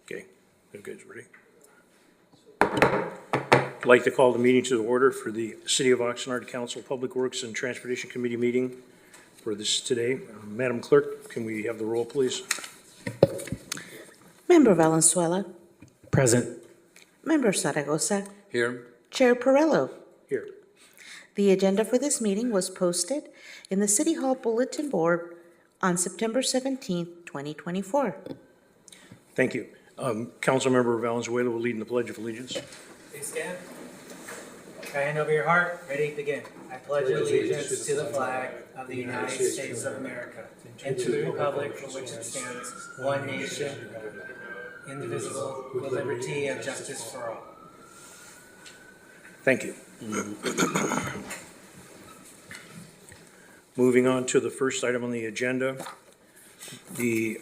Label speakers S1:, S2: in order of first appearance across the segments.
S1: Okay, good, ready? I'd like to call the meeting to the order for the City of Oxnard Council Public Works and Transportation Committee meeting for this today. Madam Clerk, can we have the roll, please?
S2: Member Valenzuela.
S3: Present.
S2: Member Zaragoza.
S3: Here.
S2: Chair Perello.
S1: Here.
S2: The agenda for this meeting was posted in the City Hall Bulletin Board on September 17th, 2024.
S1: Thank you. Councilmember Valenzuela will lead in the Pledge of Allegiance.
S4: Please stand. Right hand over your heart. Ready, begin. I pledge allegiance to the flag of the United States of America and to the republic for which it stands, one nation, indivisible, with liberty and justice for all.
S1: Thank you. Moving on to the first item on the agenda, the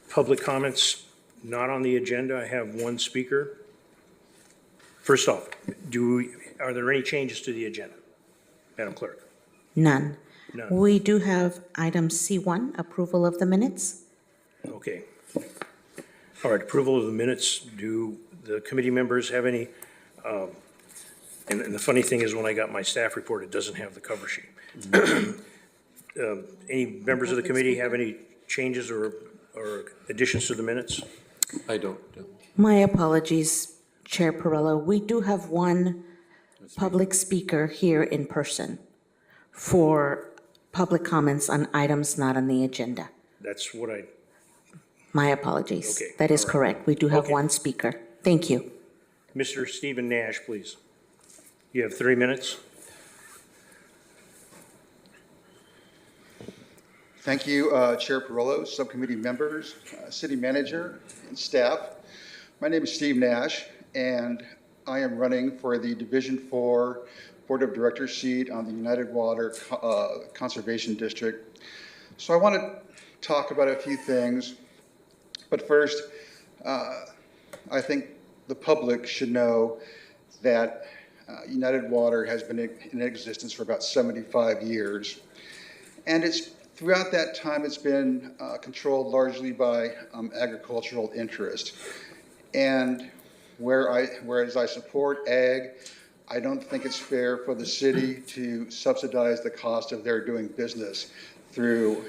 S1: public comments not on the agenda. I have one speaker. First off, are there any changes to the agenda, Madam Clerk?
S2: None.
S1: None.
S2: We do have item C1, approval of the minutes.
S1: Okay. All right, approval of the minutes. Do the committee members have any? And the funny thing is, when I got my staff report, it doesn't have the cover sheet. Any members of the committee have any changes or additions to the minutes?
S3: I don't.
S2: My apologies, Chair Perello. We do have one public speaker here in person for public comments on items not on the agenda.
S1: That's what I,
S2: My apologies.
S1: Okay,
S2: That is
S1: all right.
S2: correct. We do have
S1: Okay.
S2: one speaker. Thank you.
S1: Mr. Stephen Nash, please. You have 3 minutes.
S5: Thank you, Chair Perello, subcommittee members, city manager, and staff. My name is Steve Nash, and I am running for the Division 4 Board of Directors seat on the United Water Conservation District. So I want to talk about a few things, but first, I think the public should know that United Water has been in existence for about 75 years, and throughout that time, it's been controlled largely by agricultural interest. And whereas I support ag, I don't think it's fair for the city to subsidize the cost of their doing business through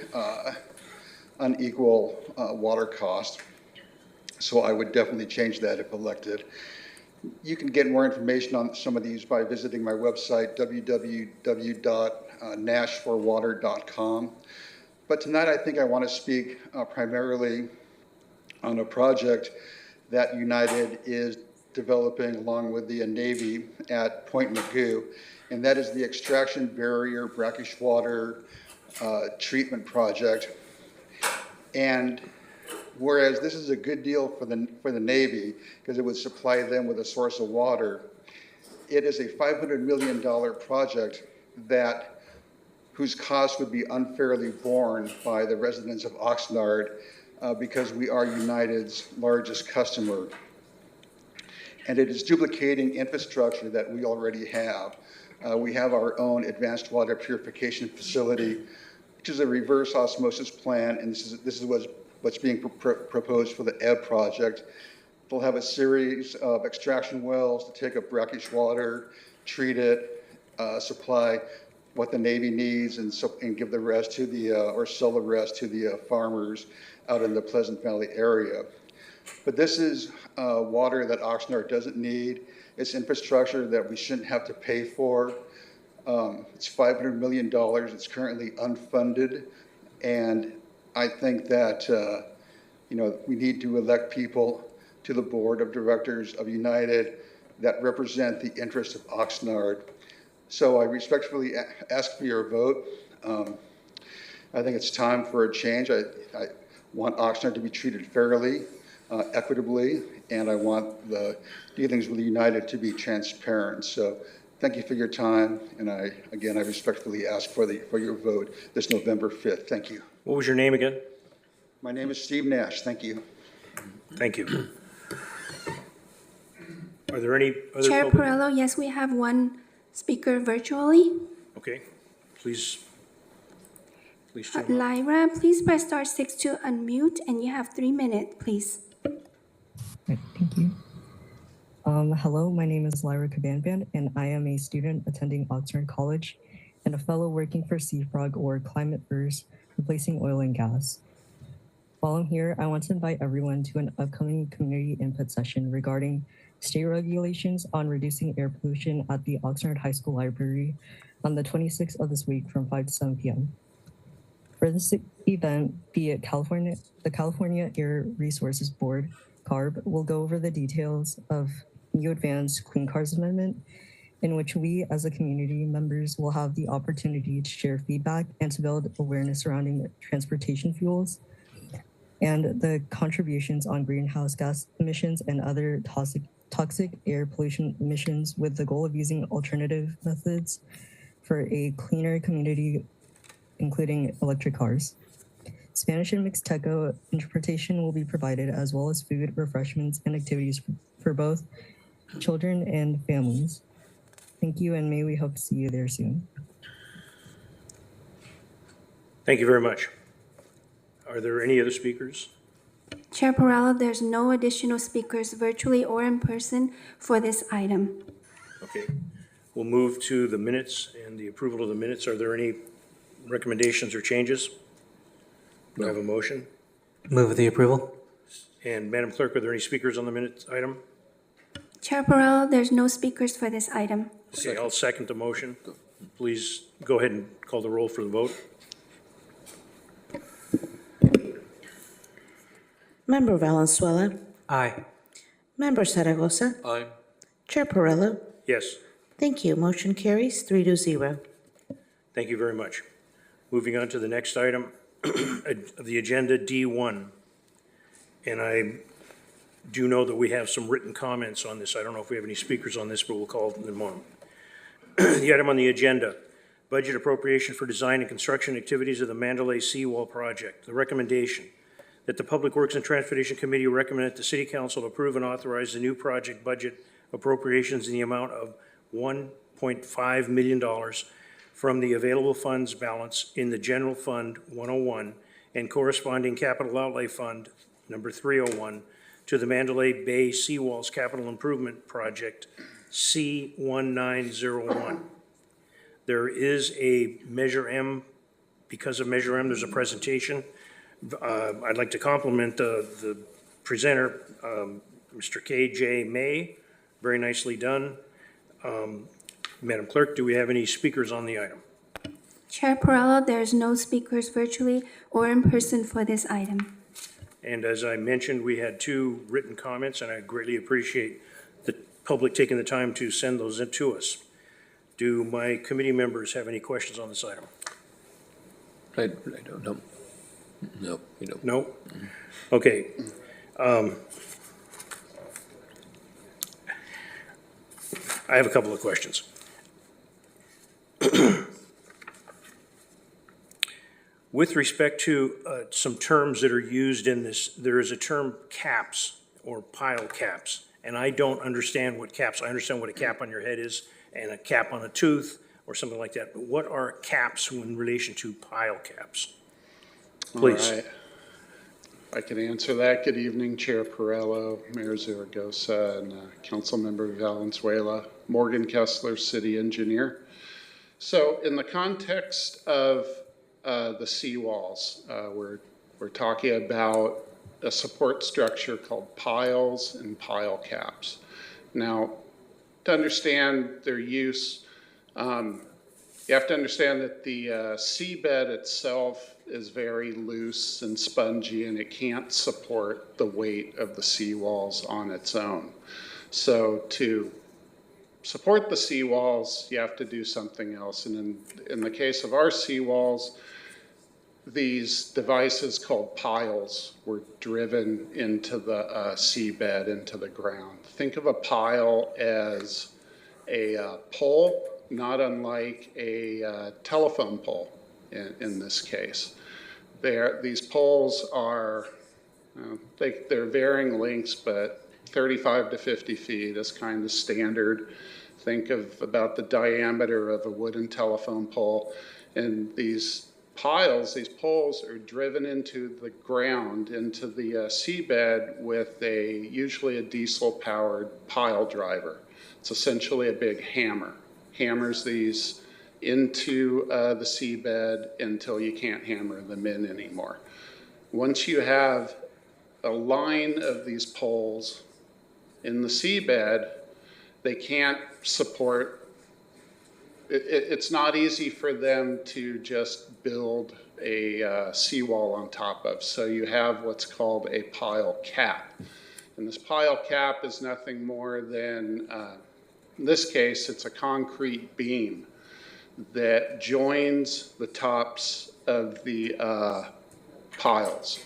S5: unequal water cost. So I would definitely change that if elected. You can get more information on some of these by visiting my website, www.nashforwater.com. But tonight I think I want to speak primarily on a project that United is developing along with the Navy at Point Magoo, and that is the extraction barrier brackish water treatment project. And whereas this is a good deal for the Navy because it would supply them with a source of water, it is a $500 million project whose cost would be unfairly borne by the residents of Oxnard because we are United's largest customer. And it is duplicating infrastructure that we already have. We have our own advanced water purification facility, which is a reverse osmosis plant, and this is what's being proposed for the EB project. They'll have a series of extraction wells to take up brackish water, treat it, supply what the Navy needs, and give the rest to or sell the rest to the farmers out in the Pleasant Valley area. But this is water that Oxnard doesn't need. It's infrastructure that we shouldn't have to pay for. It's $500 million. It's currently unfunded, and I think that we need to elect people to the board of directors of United that represent the interests of Oxnard. So I respectfully ask for your vote. I think it's time for a change. I want Oxnard to be treated fairly, equitably, and I want the dealings with United to be transparent. So thank you for your time, and I respectfully ask for your vote this November 5th. Thank you.
S1: What was your name again?
S5: My name is Steve Nash. Thank you.
S1: Thank you. Are there any other
S6: Chair
S1: public?
S6: Perello, yes, we have one speaker virtually.
S1: Okay, please. Please tune in.
S6: Lyra, please press star 6 to unmute, and you have 3 minutes, please.
S7: Right, thank you. Hello, my name is Lyra Cabanban, and I am a student attending Oxnard College and a fellow working for Seafrog, or Climate First, replacing oil and gas. While I'm here, I want to invite everyone to an upcoming community input session regarding state regulations on reducing air pollution at the Oxnard High School Library on the 26th of this week from 5 to 7 p.m. For this event, the California Air Resources Board, CARB, will go over the details of new advanced Clean Cars Amendment, in which we as a community members will have the opportunity to share feedback and to build awareness surrounding transportation fuels and the contributions on greenhouse gas emissions and other toxic air pollution emissions, with the goal of using alternative methods for a cleaner community, including electric cars. Spanish and Mixteco interpretation will be provided, as well as food, refreshments, and activities for both children and families. Thank you, and may we hope to see you there soon.
S1: Thank you very much. Are there any other speakers?
S6: Chair Perrella, there's no additional speakers virtually or in person for this item.
S1: Okay. We'll move to the minutes and the approval of the minutes. Are there any recommendations or changes? Do I have a motion?
S3: Move the approval.
S1: And Madam Clerk, are there any speakers on the minutes item?
S6: Chair Perrella, there's no speakers for this item.
S1: Okay, I'll second the motion. Please go ahead and call the roll for the vote.
S2: Member Valenzuela.
S3: Aye.
S2: Member Zaragoza.
S3: Aye.
S2: Chair Perrella.
S1: Yes,
S2: Thank you. Motion carries 3-0.
S1: thank you very much. Moving on to the next item of the agenda, D1. And I do know that we have some written comments on this. I don't know if we have any speakers on this, but we'll call them on. The item on the agenda, budget appropriation for design and construction activities of the Mandalay Seawall project. The recommendation that the Public Works and Transportation Committee recommend that the City Council approve and authorize the new project budget appropriations in the amount of $1.5 million from the available funds balance in the General Fund 101 and corresponding capital outlay fund number 301 to the Mandalay Bay Seawalls Capital Improvement Project C1901. There is a Measure M. Because of Measure M, there's a presentation. I'd like to compliment the presenter, Mr. K.J. May. Very nicely done. Madam Clerk, do we have any speakers on the item?
S6: Chair Perrella, there's no speakers virtually or in person for this item.
S1: And as I mentioned, we had 2 written comments, and I greatly appreciate the public taking the time to send those in to us. Do my committee members have any questions on this item?
S3: I don't know. No, you don't.
S1: No? Okay. I have a couple of questions. With respect to some terms that are used in this, there is a term caps or pile caps, and I don't understand what caps. I understand what a cap on your head is and a cap on a tooth or something like that, but what are caps in relation to pile caps? Please.
S5: All right. I can answer that. Good evening, Chair Perrello, Mayor Zaragoza, and Councilmember Valenzuela, Morgan Kessler, City Engineer. So in the context of the seawalls, we're talking about a support structure called piles and pile caps. Now, to understand their use, you have to understand that the seabed itself is very loose and spongy, and it can't support the weight of the seawalls on its own. So to support the seawalls, you have to do something else. And in the case of our seawalls, these devices called piles were driven into the seabed, into the ground. Think of a pile as a pole, not unlike a telephone pole in this case. These poles are, they're varying lengths, but 35 to 50 feet is kind of standard. Think of about the diameter of a wooden telephone pole. And these
S8: piles, these poles are driven into the ground, into the seabed with usually a diesel-powered pile driver. It's essentially a big hammer. Hammers these into the seabed until you can't hammer them in anymore. Once you have a line of these poles in the seabed, they can't support, it's not easy for them to just build a seawall on top of. So you have what's called a pile cap. And this pile cap is nothing more than, in this case, it's a concrete beam that joins the tops of the piles,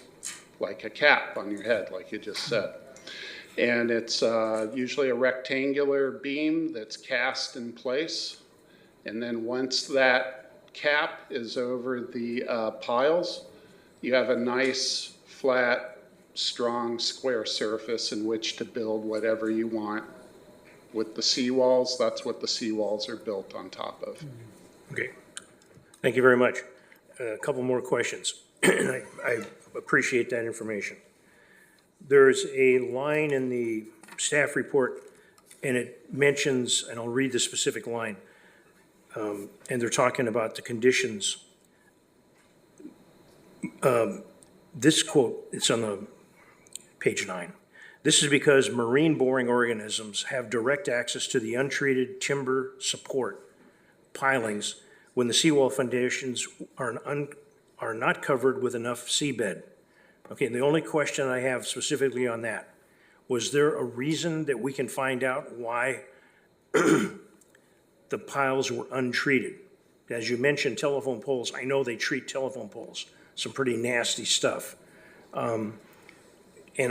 S8: like a cap on your head, like you just said. And it's usually a rectangular beam that's cast in place. And then once that cap is over the piles, you have a nice, flat, strong, square surface in which to build whatever you want. With the seawalls, that's what the seawalls are built on top of.
S1: Okay, thank you very much. A couple more questions. I appreciate that information. There's a line in the staff report, and it mentions, and I'll read the specific line, and they're talking about the conditions. This quote, it's on the page 9. This is because marine boring organisms have direct access to the untreated timber support pilings when the seawall foundations are not covered with enough seabed. Okay, and the only question I have specifically on that, was there a reason that we can find out why the piles were untreated? As you mentioned, telephone poles, I know they treat telephone poles, some pretty nasty stuff. And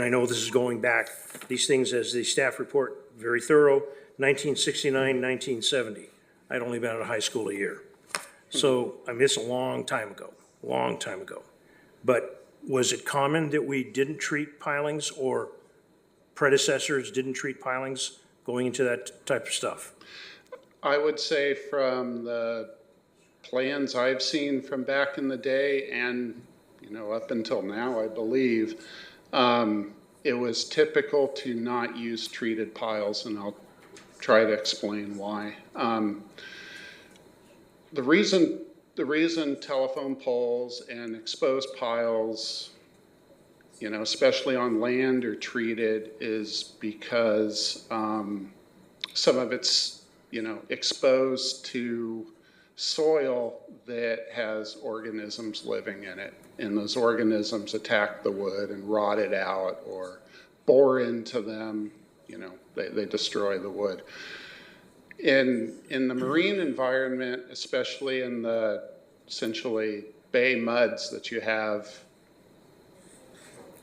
S1: I know this is going back, these things, as the staff report, very thorough, 1969, 1970. I'd only been out of high school a year. So, I mean, it's a long time ago. But was it common that we didn't treat pilings, or predecessors didn't treat pilings going into that type of stuff?
S8: I would say from the plans I've seen from back in the day and, up until now, I believe, it was typical to not use treated piles, and I'll try to explain why. The reason telephone poles and exposed piles, especially on land, are treated is because some of it's, exposed to soil that has organisms living in it. And those organisms attack the wood and rot it out or bore into them, they destroy the wood. In the marine environment, especially in the essentially bay muds that you have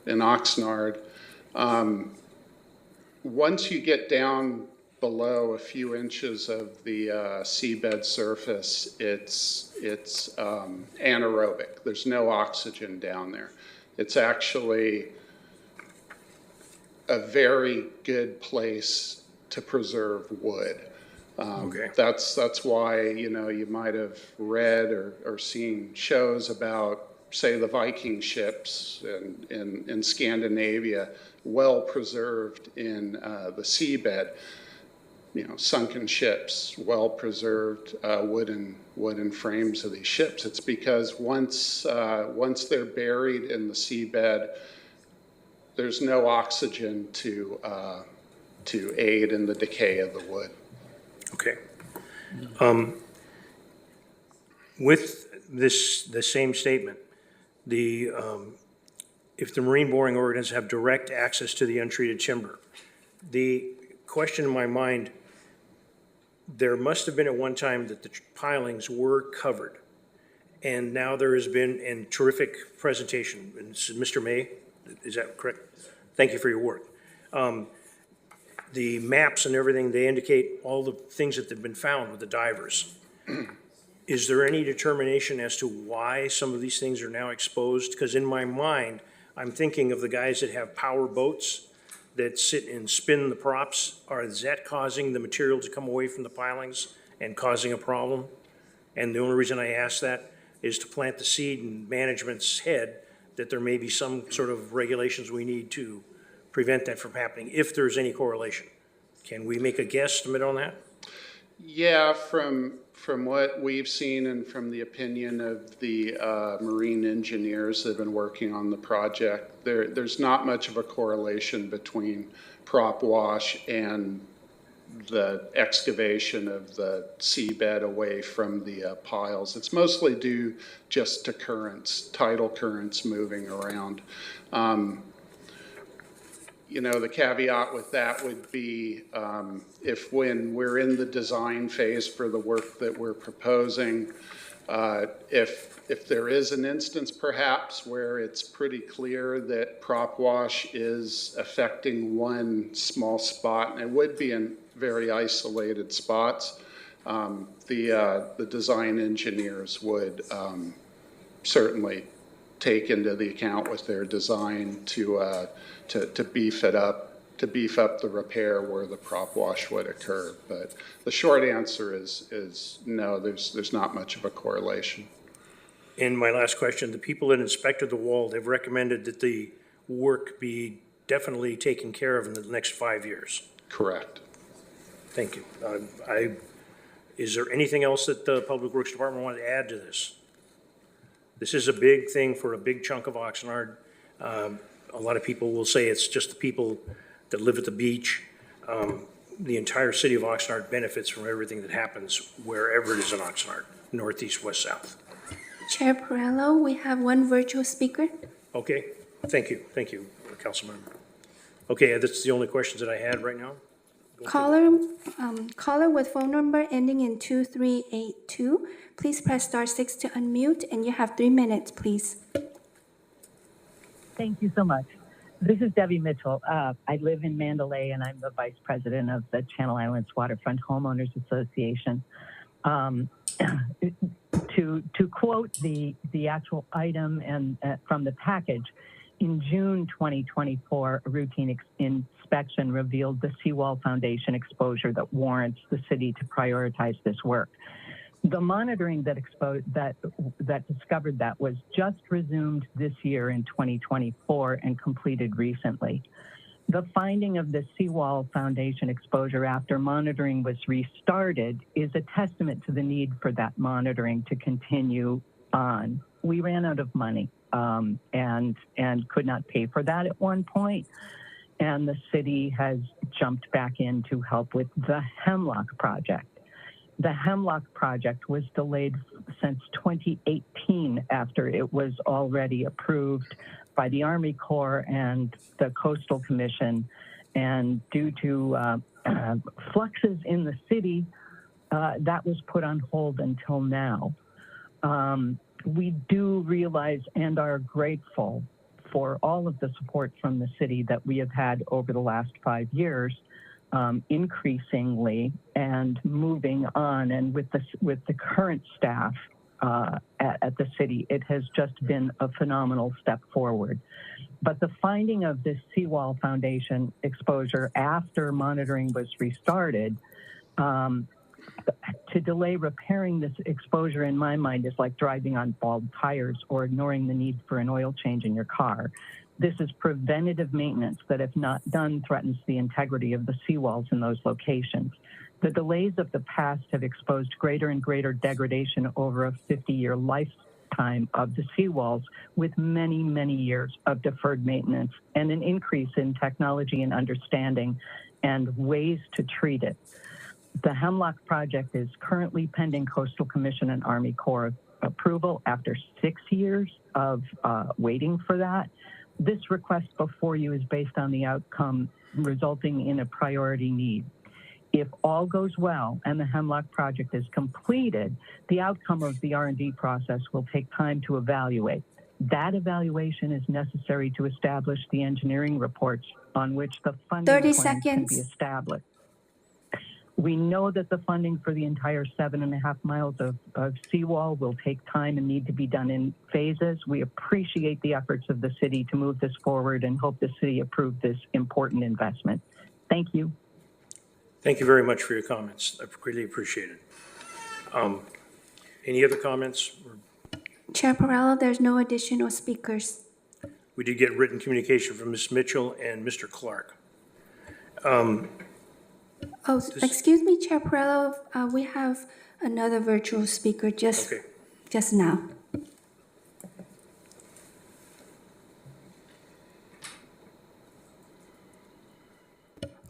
S8: in Oxnard, once you get down below a few inches of the seabed surface, it's anaerobic. There's no oxygen down there. It's actually a very good place to preserve wood.
S1: Okay.
S8: That's why, you might have read or seen shows about, say, the Viking ships in Scandinavia, well preserved in the seabed. Sunken ships, well preserved wooden frames of these ships. It's because once they're buried in the seabed, there's no oxygen to aid in the decay of the wood.
S1: Okay. With the same statement, if the marine boring organisms have direct access to the untreated timber, the question in my mind, there must have been at one time that the pilings were covered. And now there has been a terrific presentation. And this is Mr. May, is that correct? Thank you for your work. The maps and everything, they indicate all the things that have been found with the divers. Is there any determination as to why some of these things are now exposed? Because in my mind, I'm thinking of the guys that have power boats that sit and spin the props. Is that causing the material to come away from the pilings and causing a problem? And the only reason I ask that, is to plant the seed in management's head that there may be some sort of regulations we need to prevent that from happening, if there's any correlation. Can we make a guesstimate on that?
S8: Yeah, from what we've seen and from the opinion of the marine engineers that have been working on the project, there's not much of a correlation between prop wash and the excavation of the seabed away from the piles. It's mostly due just to currents, tidal currents moving around. You know, the caveat with that would be if when we're in the design phase for the work that we're proposing, if there is an instance perhaps where it's pretty clear that prop wash is affecting one small spot, and it would be in very isolated spots, the design engineers would certainly take into the account with their design to beef it up, to beef up the repair where the prop wash would occur. But the short answer is no, there's not much of a correlation.
S1: And my last question, the people that inspected the wall, they've recommended that the work be definitely taken care of in the next 5 years.
S8: Correct.
S1: Thank you. Is there anything else that the Public Works Department wanted to add to this? This is a big thing for a big chunk of Oxnard. A lot of people will say it's just the people that live at the beach. The entire city of Oxnard benefits from everything that happens wherever it is in Oxnard, northeast, west, south.
S6: Chair Perrello, we have one virtual speaker.
S1: Okay, thank you, Councilmember. Okay, that's the only questions that I had right now.
S6: Caller with phone number ending in 2382. Please press *6 to unmute, and you have 3 minutes, please.
S9: Thank you so much. This is Debbie Mitchell. I live in Mandalay, and I'm the vice president of the Channel Islands Waterfront Homeowners Association. To quote the actual item and from the package, in June 2024, a routine inspection revealed the seawall foundation exposure that warrants the city to prioritize this work. The monitoring that discovered that was just resumed this year in 2024 and completed recently. The finding of the seawall foundation exposure after monitoring was restarted is a testament to the need for that monitoring to continue on. We ran out of money and could not pay for that at one point. And the city has jumped back in to help with the Hemlock project. The Hemlock project was delayed since 2018 after it was already approved by the Army Corps and the Coastal Commission. And due to fluxes in the city, that was put on hold until now. We do realize and are grateful for all of the support from the city that we have had over the last 5 years. Increasingly and moving on, and with the current staff at the city, it has just been a phenomenal step forward. But the finding of this seawall foundation exposure after monitoring was restarted, to delay repairing this exposure, in my mind, is like driving on bald tires or ignoring the need for an oil change in your car. This is preventative maintenance that, if not done, threatens the integrity of the seawalls in those locations. The delays of the past have exposed greater and greater degradation over a 50-year lifetime of the seawalls, with many, many years of deferred maintenance and an increase in technology and understanding and ways to treat it. The Hemlock project is currently pending Coastal Commission and Army Corps approval after 6 years of waiting for that. This request before you is based on the outcome resulting in a priority need. If all goes well and the Hemlock project is completed, the outcome of the R&D process will take time to evaluate. That evaluation is necessary to establish the engineering reports on which the funding
S6: 30
S9: plan can be
S6: seconds.
S9: established. We know that the funding for the entire 7.5 miles of seawall will take time and need to be done in phases. We appreciate the efforts of the city to move this forward and hope the city approve this important investment. Thank you.
S1: Thank you very much for your comments. I greatly appreciate it. Any other comments?
S6: Chair Perrello, there's no additional speakers.
S1: We did get written communication from Ms. Mitchell and Mr. Clark.
S6: Oh, excuse me, Chair Perrello, we have another virtual speaker just now.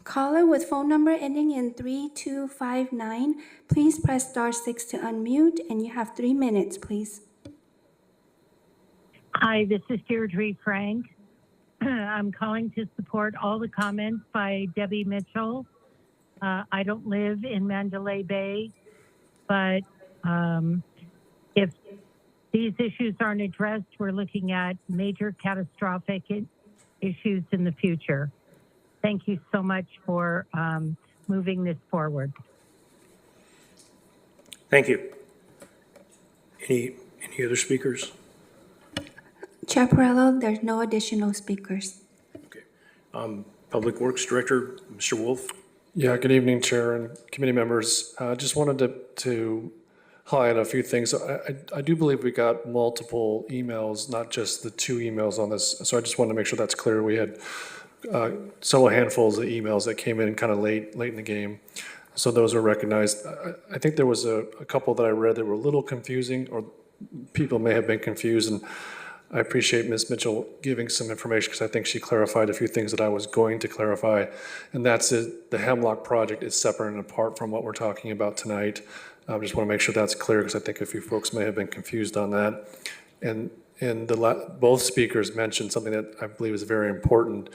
S6: Caller with phone number ending in 3259, please press *6 to unmute, and you have 3 minutes, please.
S9: Hi, this is Deirdre Frank. I'm calling to support all the comments by Debbie Mitchell. I don't live in Mandalay Bay, but if these issues aren't addressed, we're looking at major catastrophic issues in the future. Thank you so much for moving this forward.
S1: Thank you. Any other speakers?
S6: Chair Perrello, there's no additional speakers.
S1: Okay. Public Works Director, Mr. Wolf.
S10: Yeah, good evening, Chair and committee members. Just wanted to highlight a few things. I do believe we got multiple emails, not just the 2 emails on this. So I just wanted to make sure that's clear. We had several handfuls of emails that came in kind of late in the game. So those are recognized. I think there was a couple that I read that were a little confusing, or people may have been confused, and I appreciate Ms. Mitchell giving some information because I think she clarified a few things that I was going to clarify. And that's it. The Hemlock project is separate and apart from what we're talking about tonight. I just want to make sure that's clear because I think a few folks may have been confused on that. And both speakers mentioned something that I believe is very important,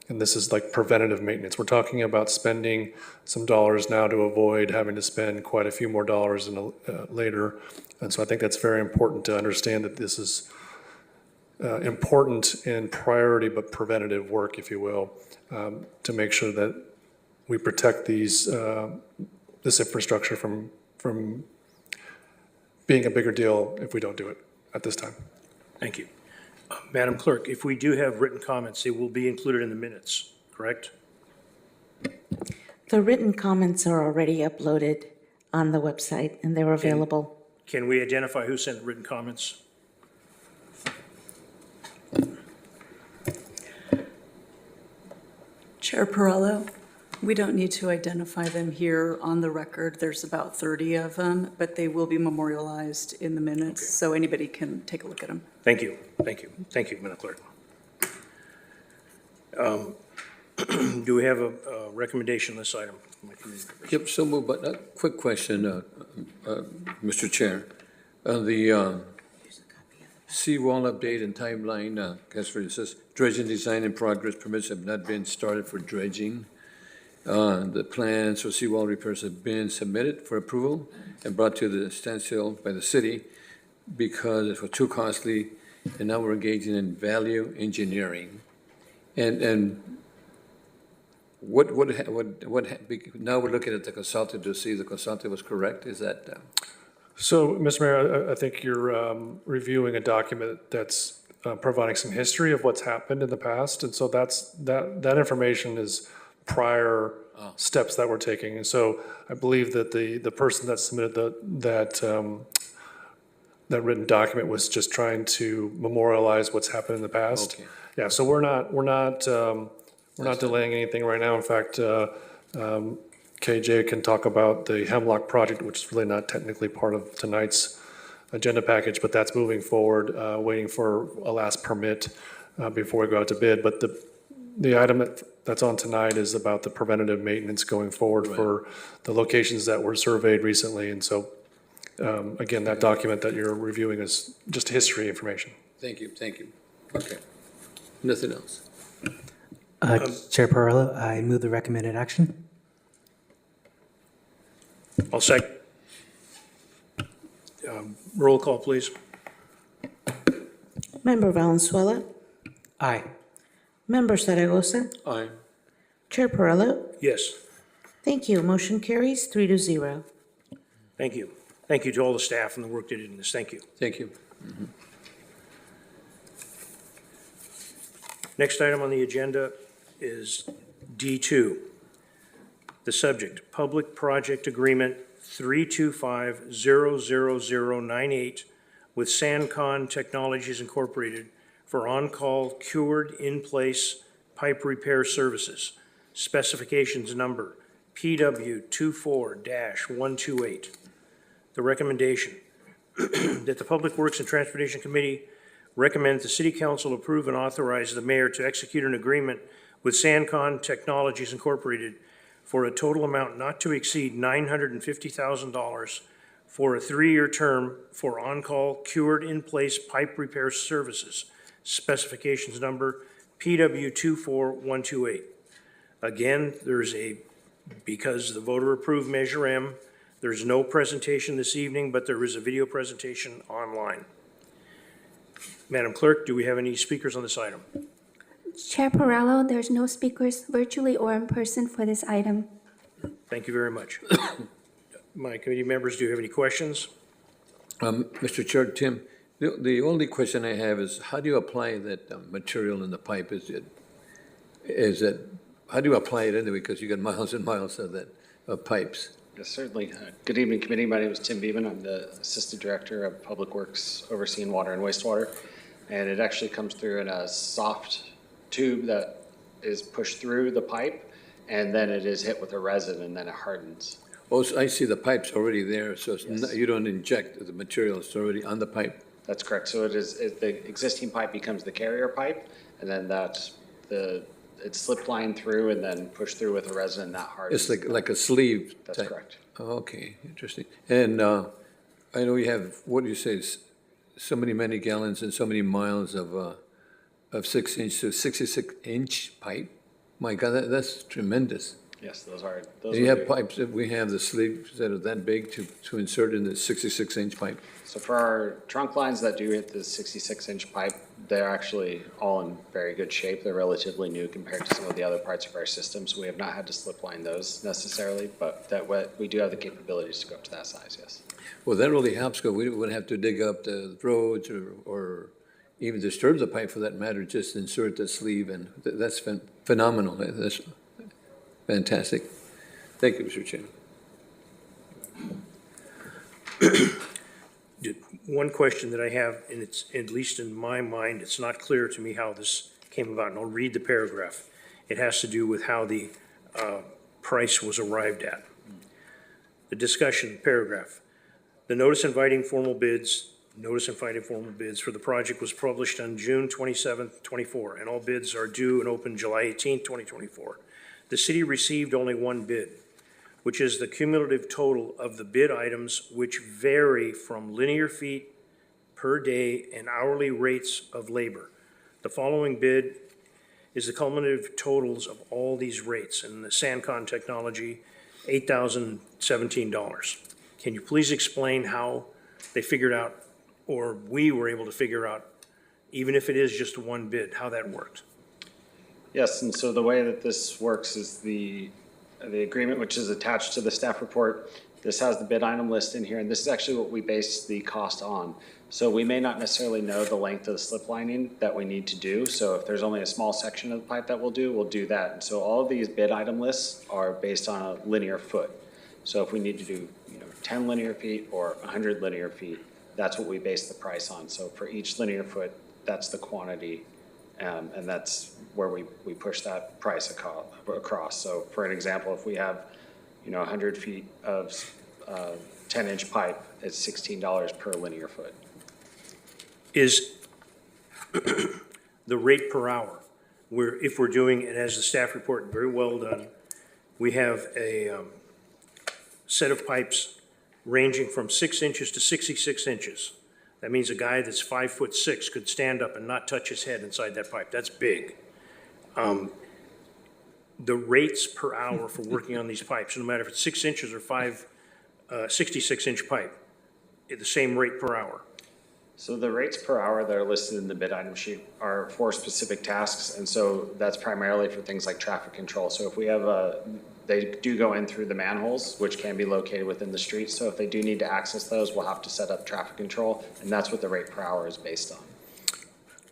S10: and this is like preventative maintenance. We're talking about spending some dollars now to avoid having to spend quite a few more dollars later. And so I think that's very important to understand that this is important in priority but preventative work, if you will, to make sure that we protect this infrastructure from being a bigger deal if we don't do it at this time.
S1: Thank you. Madam Clerk, if we do have written comments, they will be included in the minutes, correct?
S2: The written comments are already uploaded on the website, and they're available.
S1: Can we identify who sent written comments?
S11: Chair Perrello, we don't need to identify them here on the record. There's about 30 of them, but they will be memorialized in the minutes, so anybody can take a look at them.
S1: Thank you. Thank you. Thank you, Madam Clerk. Do we have a recommendation on this item?
S3: Yep, so moved, but a quick question, Mr. Chair. The seawall update and timeline, it says dredging design in progress, permits have not been started for dredging. The plans for seawall repairs have been submitted for approval and brought to the standstill by the city because it was too costly, and now we're engaging in value engineering. And now we're looking at the consultant to see the consultant was correct, is that?
S10: So, Mr. Mayor, I think you're reviewing a document that's providing some history of what's happened in the past, and so that information is prior steps that we're taking. And so I believe that the person that submitted that written document was just trying to memorialize what's happened in the past.
S3: Okay.
S10: Yeah, so we're not delaying anything right now. In fact, KJ can talk about the Hemlock project, which is really not technically part of tonight's agenda package, but that's moving forward, waiting for a last permit before we go out to bid. But the item that's on tonight is about the preventative maintenance going forward for the locations that were surveyed recently. And so, again, that document that you're reviewing is just history information.
S3: Thank you. Okay. Nothing else.
S12: Chair Perrello, I move the recommended action.
S1: I'll second. Roll call, please.
S2: Member Valenzuela,
S12: Aye.
S2: Member Zaragoza,
S3: Aye.
S2: Chair Perrello.
S1: Yes.
S2: Thank you. Motion carries 3-0.
S1: Thank you. Thank you to all the staff and the work they did in this. Thank you.
S3: Thank you.
S1: Next item on the agenda is D2. The subject, Public Project Agreement 325-00098, with SandCon Technologies Incorporated for on-call cured in-place pipe repair services. Specifications number PW24-128. The recommendation that the Public Works and Transportation Committee recommend the City Council approve and authorize the mayor to execute an agreement with SandCon Technologies Incorporated for a total amount not to exceed $950,000 for a 3-year term for on-call cured in-place pipe repair services. Specifications number PW24128. Again, because the voter approved Measure M, there's no presentation this evening, but there is a video presentation online. Madam Clerk, do we have any speakers on this item?
S6: Chair Perrello, there's no speakers virtually or in person for this item.
S1: Thank you very much. My committee members, do you have any questions?
S3: Mr. Chair, Tim, the only question I have is how do you apply that material in the pipe? How do you apply it anyway? Because you got miles and miles of that, of pipes.
S13: Yes, certainly. Good evening, committee. My name is Tim Beeman. I'm the Assistant Director of Public Works overseeing water and wastewater. And it actually comes through in a soft tube that is pushed through the pipe, and then it is hit with a resin, and then it hardens.
S3: Oh, so I see the pipe's already there, so it's
S13: Yes.
S3: you don't inject the material, it's already on the pipe.
S13: That's correct. So the existing pipe becomes the carrier pipe, and then it's slip lined through and then pushed through with a resin, and that hardens.
S3: It's like a sleeve
S13: That's
S3: type.
S13: correct.
S3: Oh, okay, interesting. And I know you have, what do you say, so many gallons and so many miles of 6-inch to 66-inch pipe? My God, that's tremendous.
S13: Yes, those are.
S3: And you have pipes that we have the sleeves that are that big to insert in the 66-inch pipe.
S13: So for our trunk lines that do hit the 66-inch pipe, they're actually all in very good shape. They're relatively new compared to some of the other parts of our system, so we have not had to slip line those necessarily, but we do have the capabilities to go up to that size, yes.
S3: Well, that really helps, because we wouldn't have to dig up the roads or even disturb the pipe for that matter, just insert the sleeve, and that's phenomenal. That's fantastic. Thank you, Mr. Chairman.
S1: One question that I have, and it's, at least in my mind, it's not clear to me how this came about, and I'll read the paragraph. It has to do with how the price was arrived at. The discussion paragraph. The notice inviting formal bids for the project was published on June 27th, 24, and all bids are due and open July 18th, 2024. The city received only one bid, which is the cumulative total of the bid items which vary from linear feet per day and hourly rates of labor. The following bid is the cumulative totals of all these rates, and the SandCon Technology, $8,017. Can you please explain how they figured out, or we were able to figure out, even if it is just one bid, how that worked?
S13: Yes, and so the way that this works is the agreement, which is attached to the staff report. This has the bid item list in here, and this is actually what we base the cost on. So we may not necessarily know the length of the slip lining that we need to do. So if there's only a small section of the pipe that we'll do that. And so all of these bid item lists are based on a linear foot. So if we need to do 10 linear feet or 100 linear feet, that's what we base the price on. So for each linear foot, that's the quantity, and that's where we push that price across. So for an example, if we have 100 feet of 10-inch pipe, it's $16 per linear foot.
S1: Is the rate per hour, where if we're doing, and as the staff report, very well done, we have a set of pipes ranging from 6 inches to 66 inches. That means a guy that's 5'6" could stand up and not touch his head inside that pipe. That's big. The rates per hour for working on these pipes, no matter if it's 6 inches or 66-inch pipe, the same rate per hour.
S13: So the rates per hour that are listed in the bid item sheet are for specific tasks, and so that's primarily for things like traffic control. So if we have they do go in through the manholes, which can be located within the street. So if they do need to access those, we'll have to set up traffic control, and that's what the rate per hour is based on.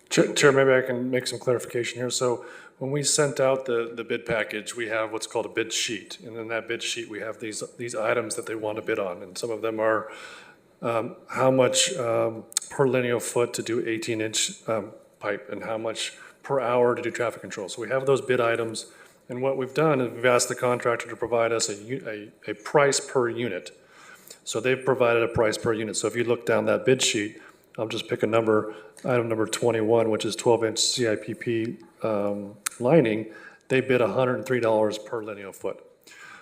S10: Chair, maybe I can make some clarification here. So when we sent out the bid package, we have what's called a bid sheet. And in that bid sheet, we have these items that they want to bid on. And some of them are how much per linear foot to do 18-inch pipe, and how much per hour to do traffic control. So we have those bid items, and what we've done is we've asked the contractor to provide us a price per unit. So they've provided a price per unit. So if you look down that bid sheet, I'll just pick a number, item number 21, which is 12-inch CIPP lining, they bid $103 per linear foot.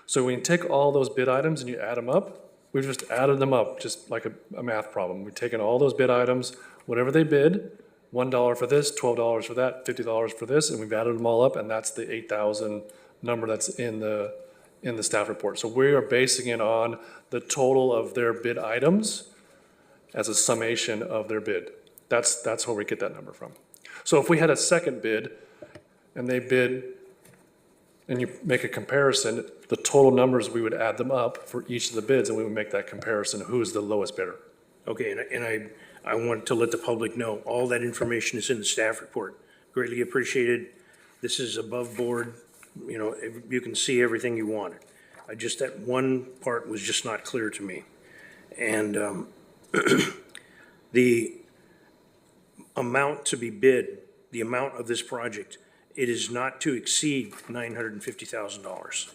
S10: So when you take all those bid items and you add them up, we've just added them up, just like a math problem. We've taken all those bid items, whatever they bid, $1 for this, $12 for that, $50 for this, and we've added them all up, and that's the 8,000 number that's in the staff report. So we are basing it on the total of their bid items as a summation of their bid. That's where we get that number from. So if we had a second bid, and they bid, and you make a comparison, the total numbers, we would add them up for each of the bids, and we would make that comparison of who's the lowest bidder.
S1: Okay, and I want to let the public know, all that information is in the staff report. Greatly appreciated. This is above board, you know, you can see everything you wanted. That one part was just not clear to me. And the amount to be bid, the amount of this project, it is not to exceed $950,000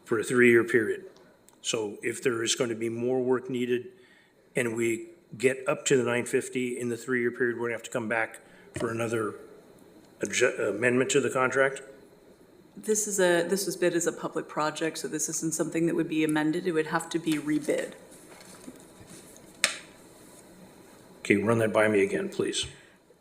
S1: for a 3-year period. So if there is going to be more work needed and we get up to the 950 in the 3-year period, we're gonna have to come back for another amendment to the contract?
S11: This was bid as a public project, so this isn't something that would be amended. It would have to be rebid.
S1: Okay, run that by me again, please.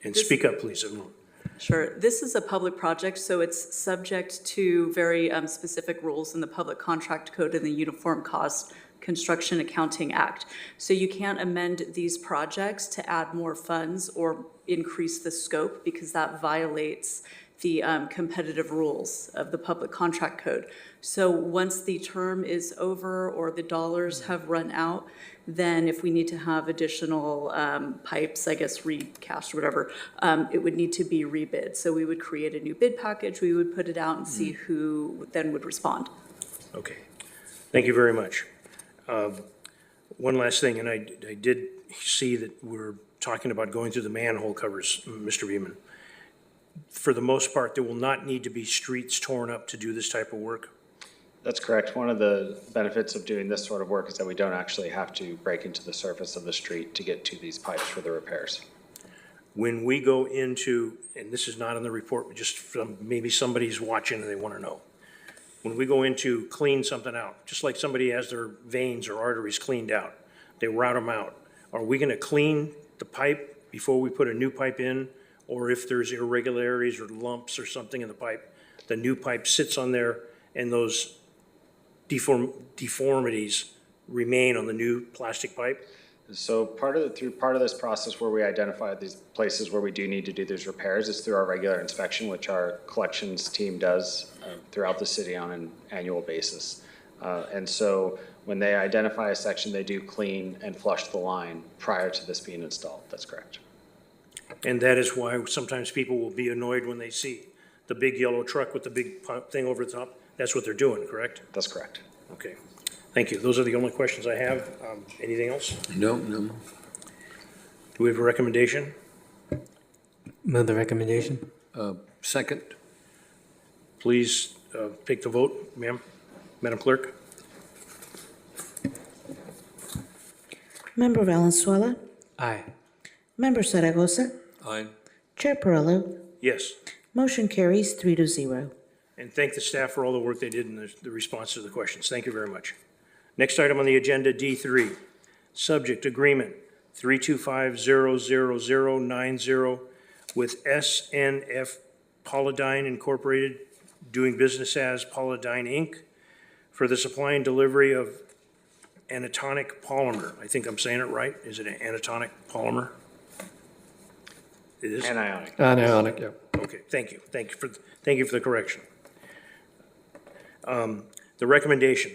S1: And speak up, please, everyone.
S11: Sure. This is a public project, so it's subject to very specific rules in the Public Contract Code and the Uniform Cost Construction Accounting Act. So you can't amend these projects to add more funds or increase the scope, because that violates the competitive rules of the Public Contract Code. So once the term is over or the dollars have run out, then if we need to have additional pipes, I guess recast or whatever, it would need to be rebid. So we would create a new bid package, we would put it out and see who then would respond.
S1: Okay, thank you very much. One last thing, and I did see that we're talking about going through the manhole covers, Mr. Beaman. For the most part, there will not need to be streets torn up to do this type of work?
S13: That's correct. One of the benefits of doing this sort of work is that we don't actually have to break into the surface of the street to get to these pipes for the repairs.
S1: When we go into, and this is not in the report, but just from maybe somebody's watching and they want to know. When we go in to clean something out, just like somebody has their veins or arteries cleaned out, they route them out. Are we going to clean the pipe before we put a new pipe in? Or if there's irregularities or lumps or something in the pipe, the new pipe sits on there and those deformities remain on the new plastic pipe?
S13: So through part of this process where we identify these places where we do need to do these repairs is through our regular inspection, which our collections team does throughout the city on an annual basis. And so when they identify a section, they do clean and flush the line prior to this being installed. That's correct.
S1: And that is why sometimes people will be annoyed when they see the big yellow truck with the big thing over the top. That's what they're doing, correct?
S13: That's correct.
S1: Okay. Thank you. Those are the only questions I have. Anything else?
S3: No.
S1: Do we have a recommendation?
S12: Move the recommendation.
S3: Second.
S1: Please take the vote, ma'am. Madam Clerk?
S2: Member Valenzuela?
S12: Aye.
S2: Member Zaragoza?
S3: Aye.
S2: Chair Perillo?
S1: Yes.
S2: Motion carries 3-0.
S1: And thank the staff for all the work they did in the response to the questions. Thank you very much. Next item on the agenda, D3, subject agreement 325-00090 with SNF Polydine Incorporated, doing business as Polydine Inc., for the supply and delivery of anatonic polymer. I think I'm saying it right. Is it an anatonic polymer? It is?
S13: Anionic.
S10: Anionic, yeah.
S1: Okay, thank you. Thank you for the correction. The recommendation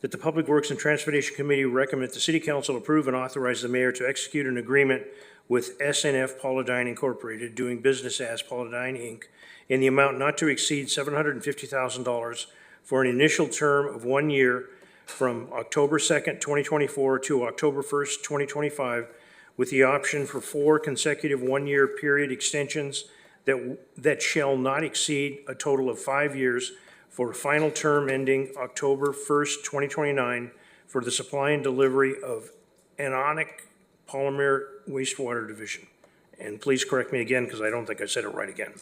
S1: that the Public Works and Transportation Committee recommend the City Council approve and authorize the mayor to execute an agreement with SNF Polydine Incorporated, doing business as Polydine Inc., in the amount not to exceed $750,000 for an initial term of 1 year from October 2nd, 2024 to October 1st, 2025, with the option for 4 consecutive one-year period extensions that shall not exceed a total of 5 years for a final term ending October 1st, 2029 for the supply and delivery of anionic polymer wastewater division. And please correct me again, because I don't think I said it right again.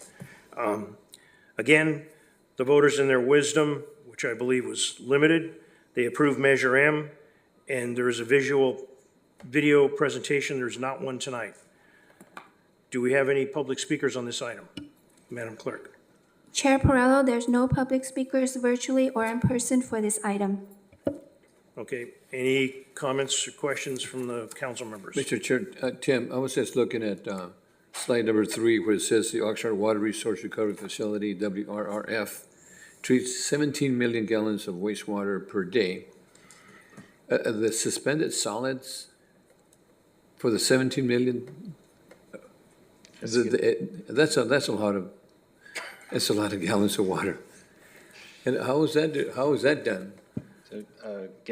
S1: Again, the voters in their wisdom, which I believe was limited, they approved Measure M, and there is a video presentation. There's not one tonight. Do we have any public speakers on this item? Madam Clerk.
S6: Chair Perrello, there's no public speakers virtually or in person for this item.
S1: Okay, any comments or questions from the council members?
S3: Mr. Chair, Tim, I was just looking at slide number 3, where it says the Oxnard Water Resource Recovery Facility, WRRF, treats 17 million gallons of wastewater per day. The suspended solids for the 17 million, that's a lot of gallons of water. And how is that done?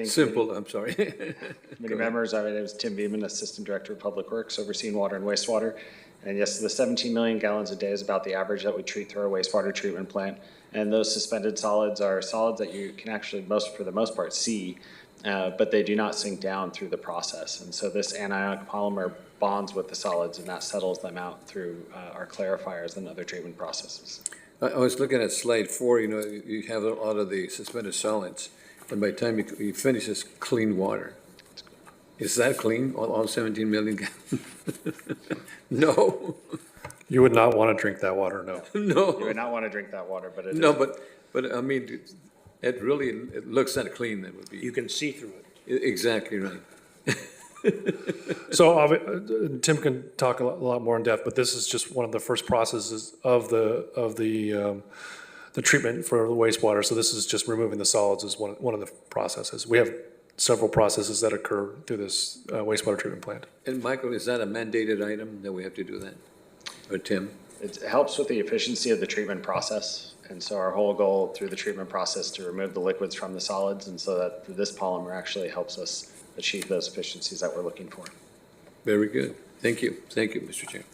S3: Simple, I'm sorry.
S13: Committee members, my name is Tim Beeman, Assistant Director of Public Works, overseeing water and wastewater. And yes, the 17 million gallons a day is about the average that we treat through our wastewater treatment plant. And those suspended solids are solids that you can actually, for the most part, see, but they do not sink down through the process. And so this anionic polymer bonds with the solids, and that settles them out through our clarifiers and other treatment processes.
S3: I was looking at slide 4, you have a lot of the suspended solids, and by the time you finish, it's clean water. Is that clean, all 17 million gallons? No.
S10: You would not want to drink that water, no.
S3: No.
S13: You would not want to drink that water, but it is.
S3: No, but I mean, it looks that clean, that would be.
S1: You can see through it.
S3: Exactly right.
S10: So Tim can talk a lot more in depth, but this is just one of the first processes of the treatment for the wastewater. So this is just removing the solids is one of the processes. We have several processes that occur through this wastewater treatment plant.
S3: And Michael, is that a mandated item that we have to do that? Or Tim?
S13: It helps with the efficiency of the treatment process. And so our whole goal through the treatment process to remove the liquids from the solids, and so that this polymer actually helps us achieve those efficiencies that we're looking for.
S3: Very good. Thank you. Thank you, Mr. Chair.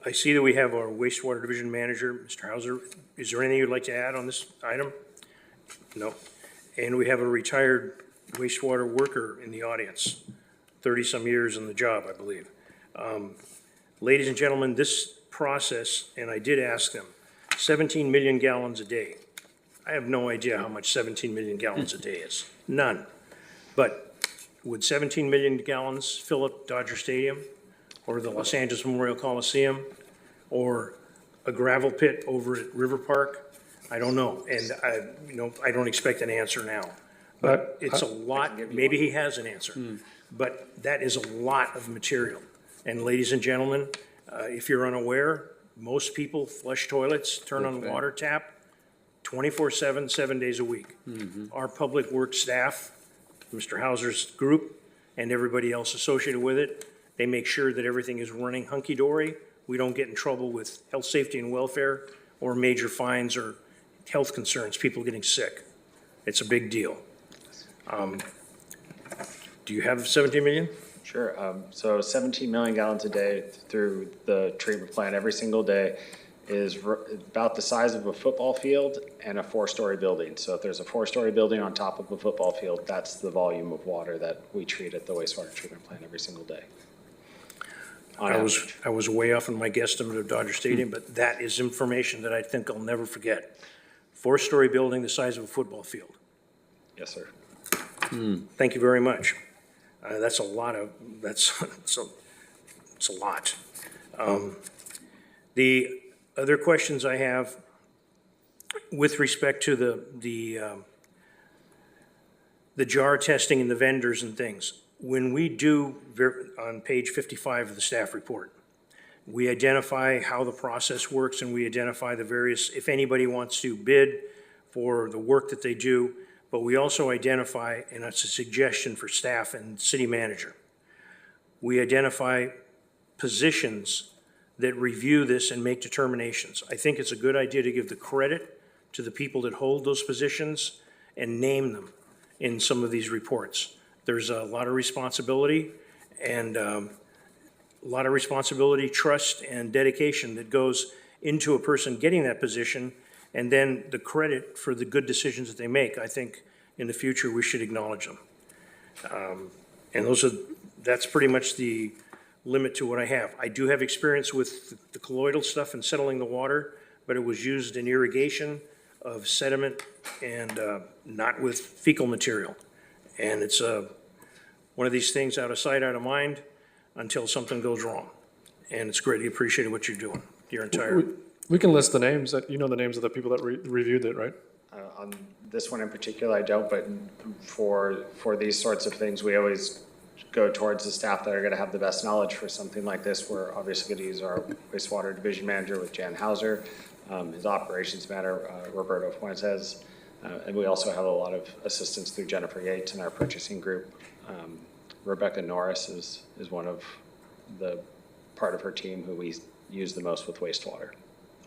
S1: I see that we have our wastewater division manager, Mr. Hauser. Is there anything you'd like to add on this item? No. And we have a retired wastewater worker in the audience, 30-some years in the job, I believe. Ladies and gentlemen, this process, and I did ask them, 17 million gallons a day. I have no idea how much 17 million gallons a day is. None. But would 17 million gallons fill up Dodger Stadium or the Los Angeles Memorial Coliseum or a gravel pit over at River Park? I don't know. And I don't expect an answer now. But it's a lot. Maybe he has an answer. But that is a lot of material. And ladies and gentlemen, if you're unaware, most people flush toilets, turn on the water tap 24/7, 7 days a week. Our public works staff, Mr. Hauser's group, and everybody else associated with it, they make sure that everything is running hunky-dory. We don't get in trouble with health, safety, and welfare or major fines or health concerns, people getting sick. It's a big deal. Do you have 17 million?
S13: Sure. So 17 million gallons a day through the treatment plant every single day is about the size of a football field and a 4-story building. So if there's a 4-story building on top of a football field, that's the volume of water that we treat at the wastewater treatment plant every single day.
S1: I was way off in my guesstimate of Dodger Stadium, but that is information that I think I'll never forget. 4-story building the size of a football field.
S13: Yes, sir.
S1: Thank you very much. That's a lot of, it's a lot. The other questions I have with respect to the jar testing and the vendors and things, when we do, on page 55 of the staff report, we identify how the process works and we identify the various, if anybody wants to bid for the work that they do, but we also identify, and it's a suggestion for staff and city manager, we identify positions that review this and make determinations. I think it's a good idea to give the credit to the people that hold those positions and name them in some of these reports. There's a lot of responsibility and trust, and dedication that goes into a person getting that position, and then the credit for the good decisions that they make. I think in the future, we should acknowledge them. And that's pretty much the limit to what I have. I do have experience with the colloidal stuff and settling the water, but it was used in irrigation of sediment and not with fecal material. And it's one of these things, out of sight, out of mind, until something goes wrong. And it's greatly appreciated what you're doing, your entire.
S10: We can list the names, that you know the names of the people that reviewed it, right?
S13: On this one in particular, I don't, but for these sorts of things, we always go towards the staff that are gonna have the best knowledge for something like this. We're obviously gonna use our wastewater division manager with Jan Hauser, his operations manager, Roberto Fuentes, and we also have a lot of assistance through Jennifer Yates in our purchasing group. Rebecca Norris is one of the part of her team who we use the most with wastewater.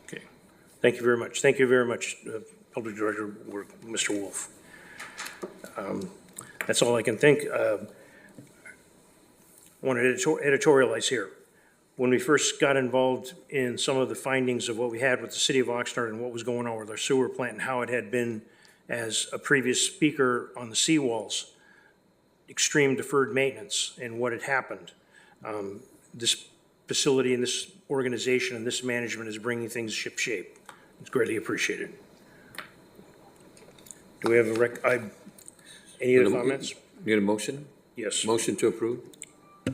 S1: Okay, thank you very much. Thank you very much, Public Director, Mr. Wolf. That's all I can think. I want to editorialize here. When we first got involved in some of the findings of what we had with the city of Oxnard and what was going on with our sewer plant and how it had been, as a previous speaker on the seawalls, extreme deferred maintenance and what had happened. This facility and this organization and this management is bringing things ship shape. It's greatly appreciated. Do we have any other comments?
S3: You need a motion?
S1: Yes.
S3: Motion to approve?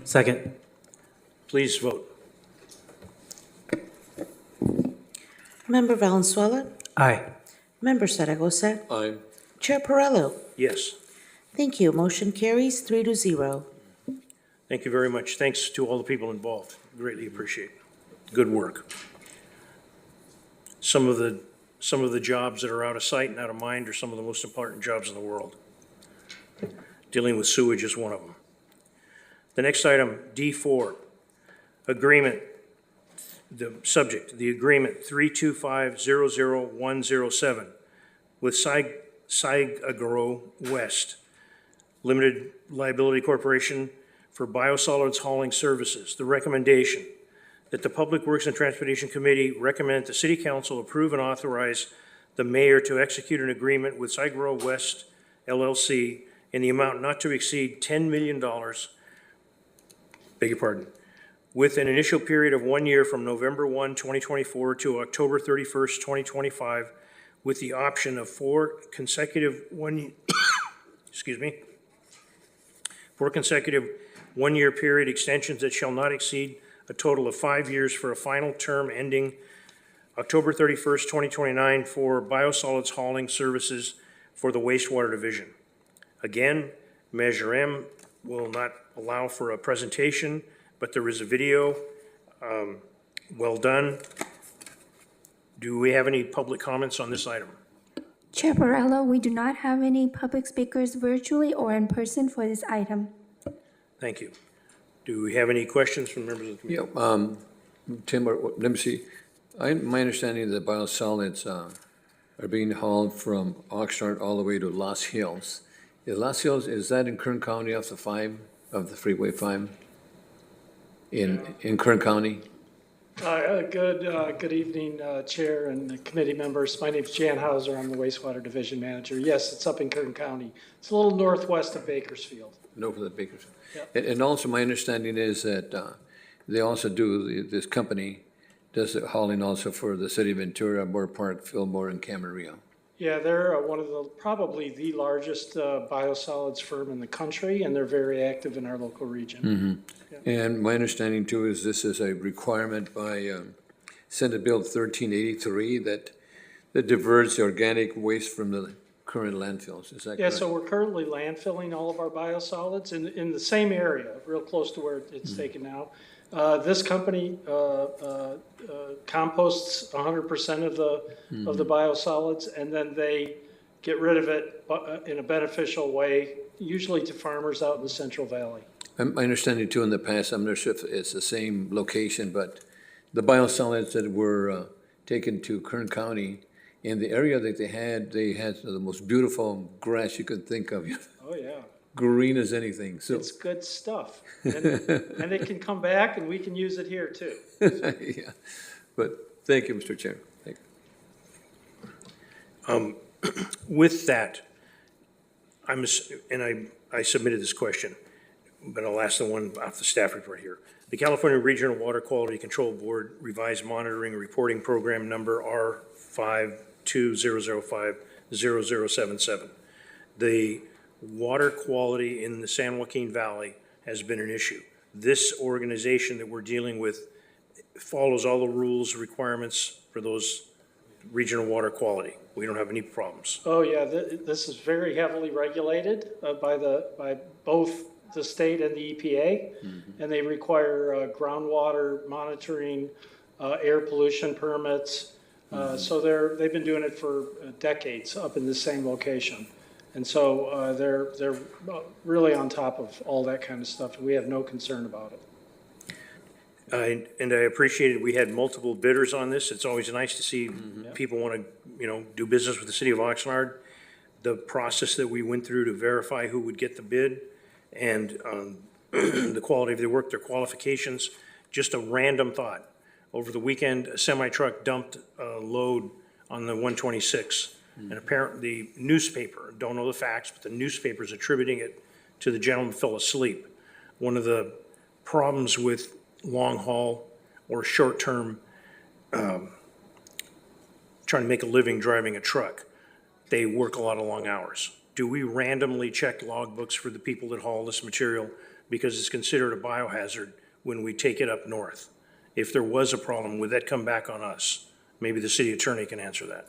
S12: Second.
S1: Please vote.
S2: Member Valenzuela?
S12: Aye.
S2: Member Zaragoza?
S3: Aye.
S2: Chair Perrello?
S1: Yes.
S2: Thank you. Motion carries 3-0.
S1: Thank you very much. Thanks to all the people involved. Greatly appreciate it. Good work. Some of the jobs that are out of sight and out of mind are some of the most important jobs in the world. Dealing with sewage is one of them. The next item, D4, agreement. The subject, the agreement 325-00107 with Saigagro West Limited Liability Corporation for biosolids hauling services. The recommendation that the Public Works and Transportation Committee recommend the City Council approve and authorize the mayor to execute an agreement with Saigagro West LLC in the amount not to exceed $10 million, beg your pardon, with an initial period of 1 year from November 1, 2024 to October 31st, 2025, with the option of four consecutive one-year period extensions that shall not exceed a total of 5 years for a final term ending October 31st, 2029 for biosolids hauling services for the wastewater division. Again, Measure M will not allow for a presentation, but there is a video. Well done. Do we have any public comments on this item?
S6: Chair Perrello, we do not have any public speakers virtually or in person for this item.
S1: Thank you. Do we have any questions from members of the committee?
S3: Yeah, Tim, let me see. My understanding is that biosolids are being hauled from Oxnard all the way to Los Hills. Los Hills, is that in Kern County off the Freeway 5? In Kern County?
S14: Good evening, Chair and committee members. My name is Jan Hauser. I'm the wastewater division manager. Yes, it's up in Kern County. It's a little northwest of Bakersfield.
S3: North of Bakersfield.
S14: Yep.
S3: And also my understanding is that they also do, this company does the hauling also for the city of Ventura, Moore Park, Fillmore, and Camarillo.
S14: Yeah, they're one of probably the largest biosolids firm in the country, and they're very active in our local region.
S3: Mm-hmm.
S14: Yeah.
S3: And my understanding too is this is a requirement by Senate Bill 1383 that diverts the organic waste from the current landfills. Is that
S14: Yeah,
S3: correct?
S14: so we're currently landfilling all of our biosolids in the same area, real close to where it's taken now. This company composts 100% of the biosolids, and then they get rid of it in a beneficial way, usually to farmers out in the Central Valley.
S3: My understanding too in the past, I'm not sure if it's the same location, but the biosolids that were taken to Kern County in the area that they had the most beautiful grass you could think of,
S14: Oh, yeah.
S3: green as anything, so.
S14: It's good stuff. And it can come back and we can use it here too.
S3: Yeah, but thank you, Mr. Chair. Thank you.
S1: With that, I submitted this question, but I'll ask the one off the staff report here. The California Regional Water Quality Control Board revised monitoring and reporting program number R5200500077. The water quality in the San Joaquin Valley has been an issue. This organization that we're dealing with follows all the rules, requirements for those regional water quality. We don't have any problems.
S14: Oh, yeah, this is very heavily regulated by both the state and the EPA. And they require groundwater monitoring, air pollution permits. So they've been doing it for decades up in the same location. And so they're really on top of all that kind of stuff. We have no concern about it.
S1: And I appreciated we had multiple bidders on this. It's always nice to see people want to, do business with the city of Oxnard. The process that we went through to verify who would get the bid and the quality of their work, their qualifications, just a random thought. Over the weekend, a semi-truck dumped a load on the 126. And apparently the newspaper, don't know the facts, but the newspaper's attributing it to the gentleman who fell asleep. One of the problems with long haul or short-term trying to make a living driving a truck, they work a lot of long hours. Do we randomly check logbooks for the people that haul this material because it's considered a biohazard when we take it up north? If there was a problem, would that come back on us? Maybe the city attorney can answer that.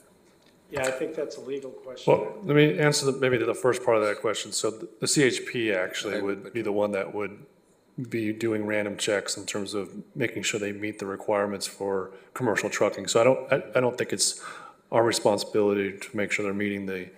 S14: Yeah, I think that's a legal question.
S10: Well, let me answer maybe to the first part of that question. So the CHP actually would be the one that would be doing random checks in terms of making sure they meet the requirements for commercial trucking. So I don't think it's our responsibility to make sure they're meeting the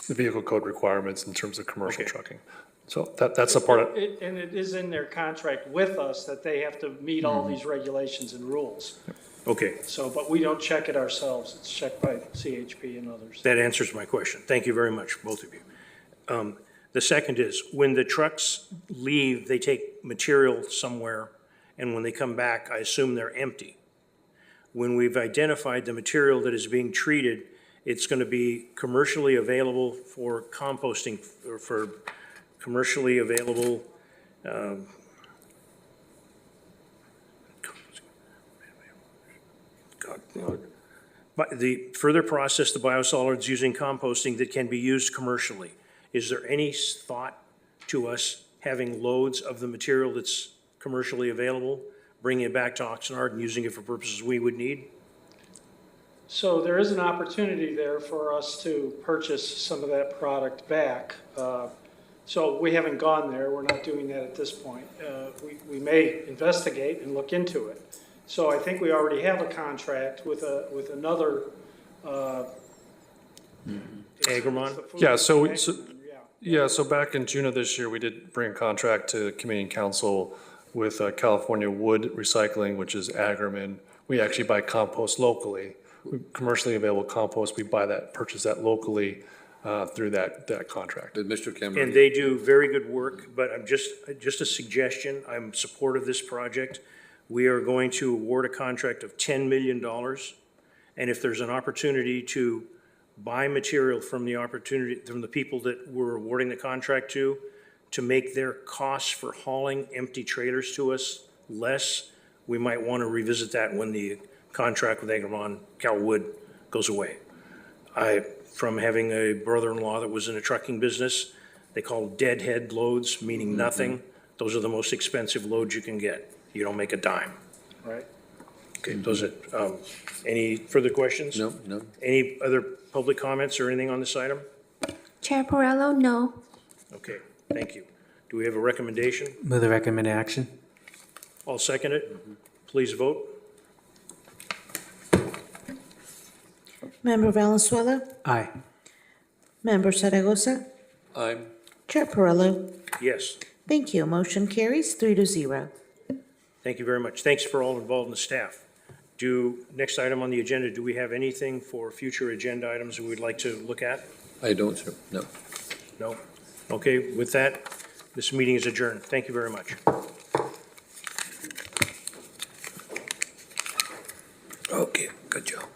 S10: vehicle code requirements in terms of commercial trucking. So that's a part of.
S14: And it is in their contract with us that they have to meet all these regulations and rules.
S1: Okay,
S14: So, but we don't check it ourselves. It's checked by CHP and others.
S1: that answers my question. Thank you very much, both of you. The second is, when the trucks leave, they take material somewhere, and when they come back, I assume they're empty. When we've identified the material that is being treated, it's going to be commercially available for composting, or for commercially available but the further process the biosolids using composting that can be used commercially. Is there any thought to us having loads of the material that's commercially available, bringing it back to Oxnard and using it for purposes we would need?
S14: So there is an opportunity there for us to purchase some of that product back. So we haven't gone there. We're not doing that at this point. We may investigate and look into it. So I think we already have a contract with another.
S1: Agrimon?
S10: So back in June of this year, we did bring a contract to Committee and Council with California Wood Recycling, which is Agriman. We actually buy compost locally. Commercially available compost, we purchase that locally through that contract.
S3: Mr. Cameron.
S1: And they do very good work, but I'm just a suggestion. I'm in support of this project. We are going to award a contract of $10 million. And if there's an opportunity to buy material from the people that we're awarding the contract to make their costs for hauling empty trailers to us less, we might want to revisit that when the contract with Agrimon Cal Wood goes away. From having a brother-in-law that was in a trucking business, they call deadhead loads, meaning nothing. Those are the most expensive loads you can get. You don't make a dime.
S14: Right.
S1: Okay, any further questions?
S3: No.
S1: Any other public comments or anything on this item?
S6: Chair Perrello, no.
S1: Okay, thank you. Do we have a recommendation?
S12: Move the recommended action.
S1: I'll second it. Please vote.
S2: Member Valenzuela?
S12: Aye.
S2: Member Zaragoza?
S3: Aye.
S2: Chair Perrello?
S1: Yes,
S2: Thank you. Motion carries 3-0.
S1: thank you very much. Thanks for all involved in the staff. Next item on the agenda, do we have anything for future agenda items that we'd like to look at?
S3: I don't, sir, no.
S1: No? Okay, with that, this meeting is adjourned. Thank you very much.
S3: Okay, good job.